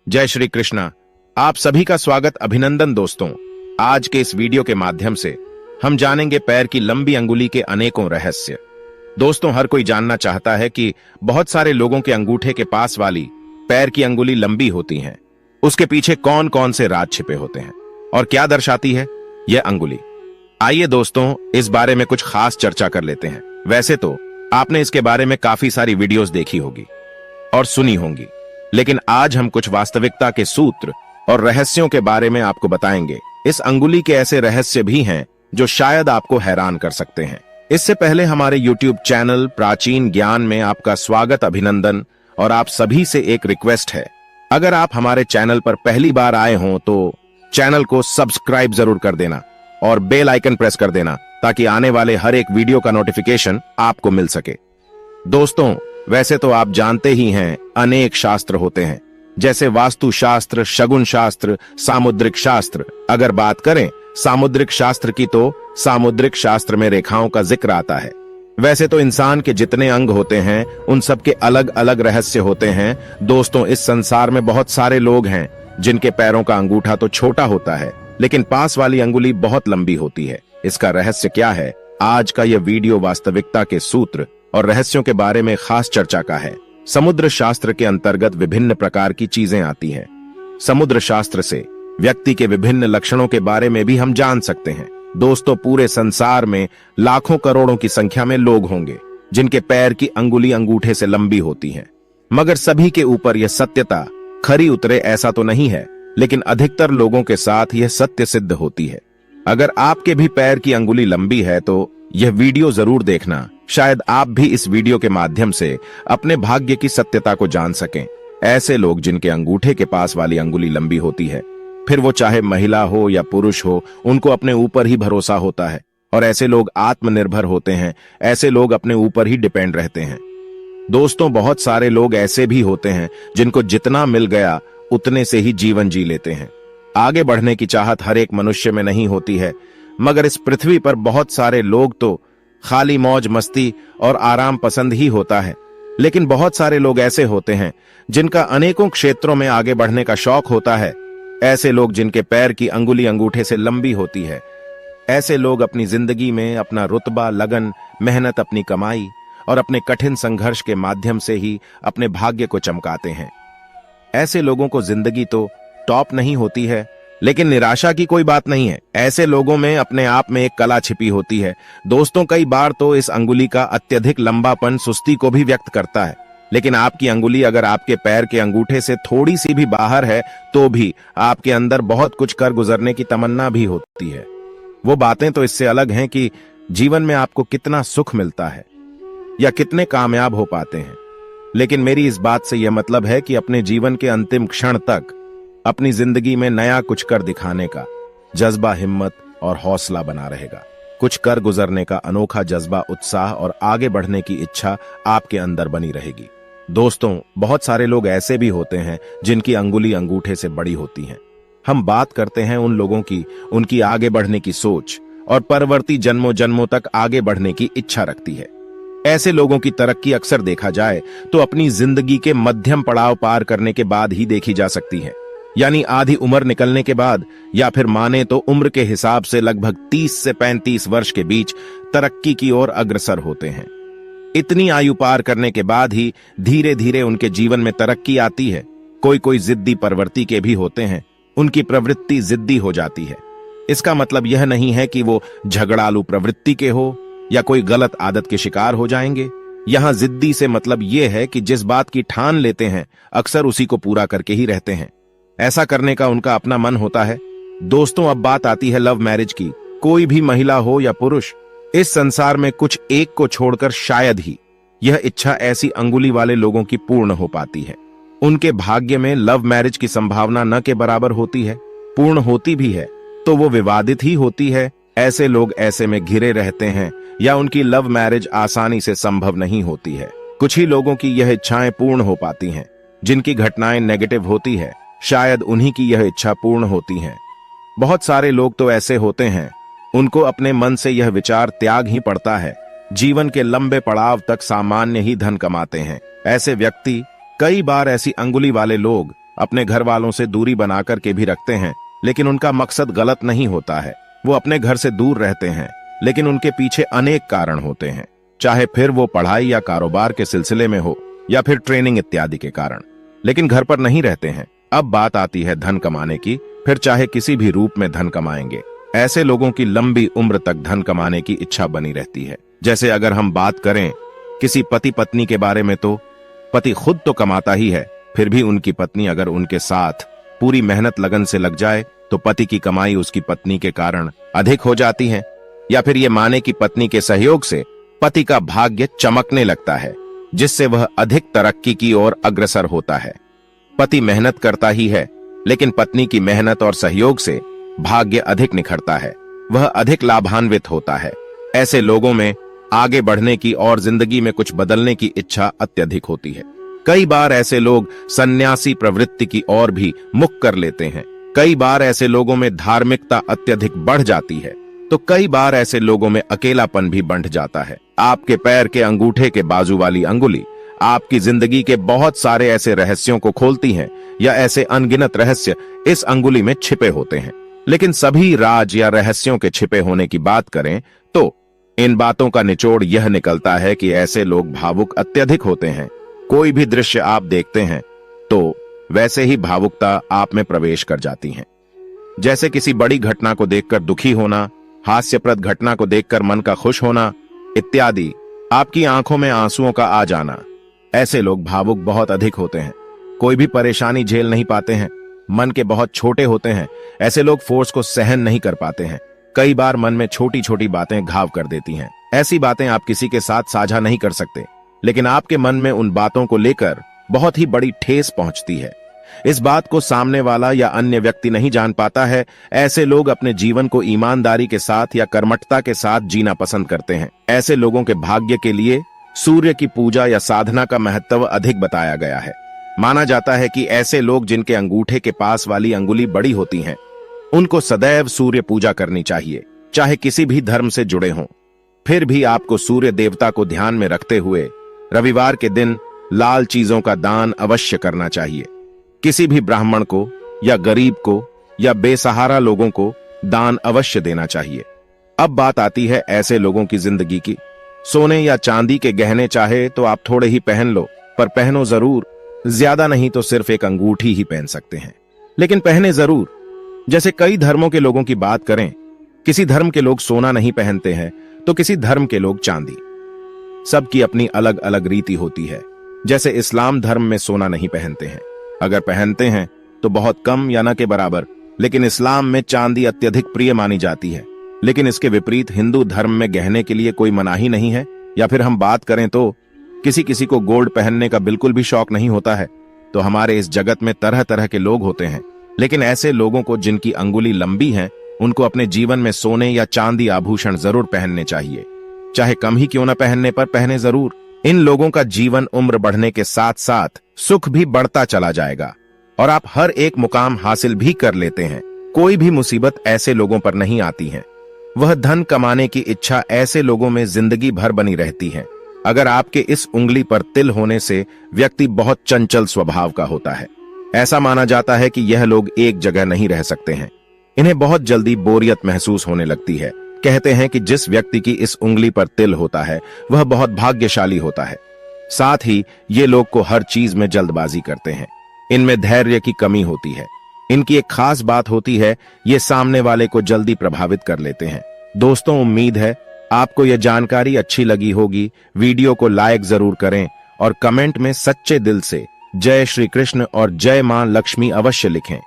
जय श्री कृष्णा। आप सभी का स्वागत, अभिनंदन दोस्तों। आज के इस वीडियो के माध्यम से हम जानेंगे पैर की लंबी अंगुली के अनेकों रहस्य। दोस्तों, हर कोई जानना चाहता है कि बहुत सारे लोगों के अंगूठे के पास वाली पैर की अंगुली लंबी होती है। उसके पीछे कौन कौन से राज छिपे होते हैं और क्या दर्शाती है यह अंगुली। आइए दोस्तों, इस बारे में कुछ खास चर्चा कर लेते हैं। वैसे तो आपने इसके बारे में काफी सारी वीडियोस देखी होगी और सुनी होंगी, लेकिन आज हम कुछ वास्तविकता के सूत्र और रहस्यों के बारे में आपको बताएंगे। इस अंगुली के ऐसे रहस्य भी हैं जो शायद आपको हैरान कर सकते हैं। इससे पहले हमारे YouTube चैनल प्राचीन ज्ञान में आपका स्वागत, अभिनंदन। और आप सभी से एक रिक्वेस्ट है, अगर आप हमारे चैनल पर पहली बार आए हों तो चैनल को सब्सक्राइब जरूर कर देना और बेल आइकन प्रेस कर देना, ताकि आने वाले हर एक वीडियो का नोटिफिकेशन आपको मिल सके। दोस्तों, वैसे तो आप जानते ही हैं, अनेक शास्त्र होते हैं, जैसे वास्तु शास्त्र, शगुन शास्त्र, सामुद्रिक शास्त्र। अगर बात करें सामुद्रिक शास्त्र की, तो सामुद्रिक शास्त्र में रेखाओं का जिक्र आता है। वैसे तो इंसान के जितने अंग होते हैं उन सब के अलग अलग रहस्य होते हैं। दोस्तों, इस संसार में बहुत सारे लोग हैं जिनके पैरों का अंगूठा तो छोटा होता है, लेकिन पास वाली अंगुली बहुत लंबी होती है। इसका रहस्य क्या है? आज का यह वीडियो वास्तविकता के सूत्र और रहस्यों के बारे में खास चर्चा का है। समुद्र शास्त्र के अंतर्गत विभिन्न प्रकार की चीजें आती हैं। समुद्र शास्त्र से व्यक्ति के विभिन्न लक्षणों के बारे में भी हम जान सकते हैं। दोस्तों, पूरे संसार में लाखों करोड़ों की संख्या में लोग होंगे जिनके पैर की अंगुली अंगूठे से लंबी होती है, मगर सभी के ऊपर यह सत्यता खरी उतरे ऐसा तो नहीं है, लेकिन अधिकतर लोगों के साथ यह सत्य सिद्ध होती है। अगर आपके भी पैर की अंगुली लंबी है तो यह वीडियो जरूर देखना। शायद आप भी इस वीडियो के माध्यम से अपने भाग्य की सत्यता को जान सकें। ऐसे लोग जिनके अंगूठे के पास वाली अंगुली लंबी होती है, फिर वो चाहे महिला हो या पुरुष हो, उनको अपने ऊपर ही भरोसा होता है और ऐसे लोग आत्मनिर्भर होते हैं। ऐसे लोग अपने ऊपर ही डिपेंड रहते हैं। दोस्तों, बहुत सारे लोग ऐसे भी होते हैं जिनको जितना मिल गया उतने से ही जीवन जी लेते हैं। आगे बढ़ने की चाहत हर एक मनुष्य में नहीं होती है, मगर इस पृथ्वी पर बहुत सारे लोग तो खाली मौज मस्ती और आराम पसंद ही होता है। लेकिन बहुत सारे लोग ऐसे होते हैं जिनका अनेकों क्षेत्रों में आगे बढ़ने का शौक होता है। ऐसे लोग जिनके पैर की अंगुली अंगूठे से लंबी होती है। ऐसे लोग अपनी जिंदगी में अपना रुतबा, लगन, मेहनत, अपनी कमाई और अपने कठिन संघर्ष के माध्यम से ही अपने भाग्य को चमकाते हैं। ऐसे लोगों को जिंदगी तो टॉप नहीं होती है, लेकिन निराशा की कोई बात नहीं है। ऐसे लोगों में अपने आप में एक कला छिपी होती है। दोस्तों, कई बार तो इस अंगुली का अत्यधिक लंबापन सुस्ती को भी व्यक्त करता है। लेकिन आपकी अंगुली अगर आपके पैर के अंगूठे से थोड़ी सी भी बाहर है तो भी आपके अंदर बहुत कुछ कर गुजरने की तमन्ना भी होती है। वो बातें तो इससे अलग हैं कि जीवन में आपको कितना सुख मिलता है या कितने कामयाब हो पाते हैं। लेकिन मेरी इस बात से यह मतलब है कि अपने जीवन के अंतिम क्षण तक अपनी जिंदगी में नया कुछ कर दिखाने का जज्बा, हिम्मत और हौसला बना रहेगा। कुछ कर गुजरने का अनोखा जज्बा, उत्साह और आगे बढ़ने की इच्छा आपके अंदर बनी रहेगी। दोस्तों, बहुत सारे लोग ऐसे भी होते हैं जिनकी अंगुली अंगूठे से बड़ी होती है। हम बात करते हैं उन लोगों की, उनकी आगे बढ़ने की सोच और परवर्ती जन्मों जन्मों तक आगे बढ़ने की इच्छा रखती है। ऐसे लोगों की तरक्की अक्सर देखा जाए तो अपनी जिंदगी के मध्यम पड़ाव पार करने के बाद ही देखी जा सकती है, यानी आधी उम्र निकलने के बाद, या फिर माने तो उम्र के हिसाब से लगभग 30 से 35 वर्ष के बीच तरक्की की ओर अग्रसर होते हैं। इतनी आयु पार करने के बाद ही धीरे धीरे उनके जीवन में तरक्की आती है। कोई जिद्दी प्रवृत्ति के भी होते हैं, उनकी प्रवृत्ति जिद्दी हो जाती है। इसका मतलब यह नहीं है कि वो झगड़ालू प्रवृत्ति के हो या कोई गलत आदत के शिकार हो जाएंगे। यहां जिद्दी से मतलब यह है कि जिस बात की ठान लेते हैं अक्सर उसी को पूरा करके ही रहते हैं। ऐसा करने का उनका अपना मन होता है। दोस्तों, अब बात आती है लव मैरिज की। कोई भी महिला हो या पुरुष, इस संसार में कुछ एक को छोड़कर शायद ही यह इच्छा ऐसी अंगुली वाले लोगों की पूर्ण हो पाती है। उनके भाग्य में लव मैरिज की संभावना न के बराबर होती है, पूर्ण होती भी है तो वो विवादित ही होती है। ऐसे लोग ऐसे में घिरे रहते हैं या उनकी लव मैरिज आसानी से संभव नहीं होती है। कुछ ही लोगों की यह इच्छाएं पूर्ण हो पाती हैं। जिनकी घटनाएं नेगेटिव होती है, शायद उन्हीं की यह इच्छा पूर्ण होती है। बहुत सारे लोग तो ऐसे होते हैं, उनको अपने मन से यह विचार त्याग ही पड़ता है। जीवन के लंबे पड़ाव तक सामान्य ही धन कमाते हैं। ऐसे व्यक्ति, कई बार ऐसी अंगुली वाले लोग अपने घर वालों से दूरी बनाकर के भी रखते हैं, लेकिन उनका मकसद गलत नहीं होता है। वो अपने घर से दूर रहते हैं, लेकिन उनके पीछे अनेक कारण होते हैं, चाहे फिर वो पढ़ाई या कारोबार के सिलसिले में हो या फिर ट्रेनिंग इत्यादि के कारण, लेकिन घर पर नहीं रहते हैं। अब बात आती है धन कमाने की, फिर चाहे किसी भी रूप में धन कमाएंगे। ऐसे लोगों की लंबी उम्र तक धन कमाने की इच्छा बनी रहती है। जैसे अगर हम बात करें किसी पति पत्नी के बारे में, तो पति खुद तो कमाता ही है, फिर भी उनकी पत्नी अगर उनके साथ पूरी मेहनत लगन से लग जाए तो पति की कमाई उसकी पत्नी के कारण अधिक हो जाती है। या फिर ये माने कि पत्नी के सहयोग से पति का भाग्य चमकने लगता है, जिससे वह अधिक तरक्की की ओर अग्रसर होता है। पति मेहनत करता ही है, लेकिन पत्नी की मेहनत और सहयोग से भाग्य अधिक निखरता है, वह अधिक लाभान्वित होता है। ऐसे लोगों में आगे बढ़ने की और जिंदगी में कुछ बदलने की इच्छा अत्यधिक होती है। कई बार ऐसे लोग सन्यासी प्रवृत्ति की ओर भी मुख कर लेते हैं। कई बार ऐसे लोगों में धार्मिकता अत्यधिक बढ़ जाती है, तो कई बार ऐसे लोगों में अकेलापन भी बढ़ जाता है। आपके पैर के अंगूठे के बाजू वाली अंगुली आपकी जिंदगी के बहुत सारे ऐसे रहस्यों को खोलती हैं, या ऐसे अनगिनत रहस्य इस अंगुली में छिपे होते हैं। लेकिन सभी राज या रहस्यों के छिपे होने की बात करें तो इन बातों का निचोड़ यह निकलता है कि ऐसे लोग भावुक अत्यधिक होते हैं। कोई भी दृश्य आप देखते हैं तो वैसे ही भावुकता आप में प्रवेश कर जाती है। जैसे किसी बड़ी घटना को देखकर दुखी होना, हास्यप्रद घटना को देखकर मन का खुश होना इत्यादि, आपकी आंखों में आंसुओं का आ जाना। ऐसे लोग भावुक बहुत अधिक होते हैं। कोई भी परेशानी झेल नहीं पाते हैं, मन के बहुत छोटे होते हैं। ऐसे लोग फोर्स को सहन नहीं कर पाते हैं। कई बार मन में छोटी छोटी बातें घाव कर देती हैं। ऐसी बातें आप किसी के साथ साझा नहीं कर सकते, लेकिन आपके मन में उन बातों को लेकर बहुत ही बड़ी ठेस पहुंचती है। इस बात को सामने वाला या अन्य व्यक्ति नहीं जान पाता है। ऐसे लोग अपने जीवन को ईमानदारी के साथ या कर्मठता के साथ जीना पसंद करते हैं। ऐसे लोगों के भाग्य के लिए सूर्य की पूजा या साधना का महत्व अधिक बताया गया है। माना जाता है कि ऐसे लोग जिनके अंगूठे के पास वाली अंगुली बड़ी होती हैं, उनको सदैव सूर्य पूजा करनी चाहिए, चाहे किसी भी धर्म से जुड़े हों। फिर भी आपको सूर्य देवता को ध्यान में रखते हुए रविवार के दिन लाल चीजों का दान अवश्य करना चाहिए। किसी भी ब्राह्मण को या गरीब को या बेसहारा लोगों को दान अवश्य देना चाहिए। अब बात आती है ऐसे लोगों की जिंदगी की। सोने या चांदी के गहने चाहे तो आप थोड़े ही पहन लो, पर पहनो जरूर। ज्यादा नहीं तो सिर्फ एक अंगूठी ही पहन सकते हैं, लेकिन पहने जरूर। जैसे कई धर्मों के लोगों की बात करें, किसी धर्म के लोग सोना नहीं पहनते हैं तो किसी धर्म के लोग चांदी। सबकी अपनी अलग अलग रीति होती है। जैसे इस्लाम धर्म में सोना नहीं पहनते हैं, अगर पहनते हैं तो बहुत कम या न के बराबर, लेकिन इस्लाम में चांदी अत्यधिक प्रिय मानी जाती है। लेकिन इसके विपरीत हिंदू धर्म में गहने के लिए कोई मनाही नहीं है। या फिर हम बात करें तो किसी किसी को गोल्ड पहनने का बिल्कुल भी शौक नहीं होता है। तो हमारे इस जगत में तरह तरह के लोग होते हैं, लेकिन ऐसे लोगों को जिनकी अंगुली लंबी है, उनको अपने जीवन में सोने या चांदी आभूषण जरूर पहनने चाहिए। चाहे कम ही क्यों न पहनने, पर पहने जरूर। इन लोगों का जीवन उम्र बढ़ने के साथ साथ सुख भी बढ़ता चला जाएगा और आप हर एक मुकाम हासिल भी कर लेते हैं। कोई भी मुसीबत ऐसे लोगों पर नहीं आती है। वह धन कमाने की इच्छा ऐसे लोगों में जिंदगी भर बनी रहती है। अगर आपके इस उंगली पर तिल होने से व्यक्ति बहुत चंचल स्वभाव का होता है। ऐसा माना जाता है कि यह लोग एक जगह नहीं रह सकते हैं। इन्हें बहुत जल्दी बोरियत महसूस होने लगती है। कहते हैं कि जिस व्यक्ति की इस उंगली पर तिल होता है वह बहुत भाग्यशाली होता है। साथ ही ये लोग को हर चीज में जल्दबाजी करते हैं। इनमें धैर्य की कमी होती है। इनकी एक खास बात होती है, ये सामने वाले को जल्दी प्रभावित कर लेते हैं। दोस्तों, उम्मीद है आपको यह जानकारी अच्छी लगी होगी। वीडियो को लाइक जरूर करें और कमेंट में सच्चे दिल से जय श्री कृष्ण और जय मां लक्ष्मी अवश्य लिखें।